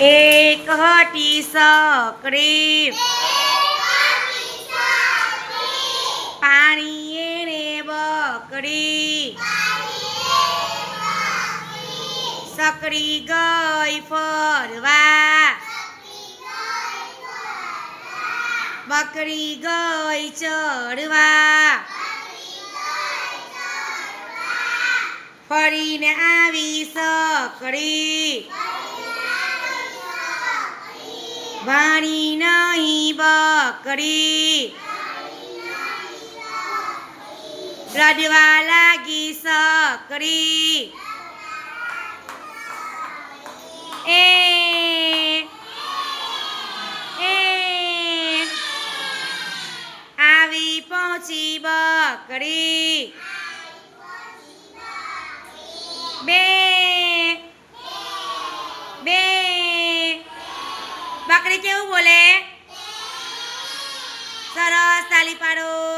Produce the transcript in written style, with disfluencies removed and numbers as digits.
એક હતી સકડી પાણી એને બકડી સકડી ગઈ ફરવા બકરી ગઈ ચડવા ફરીને આવી સકડી વાણી નહીં બકરી રડવા લાગી સકડી એ આવી પહોંચી બકરી બે બકરી કેવું બોલે? સરસ તાલી પાડો.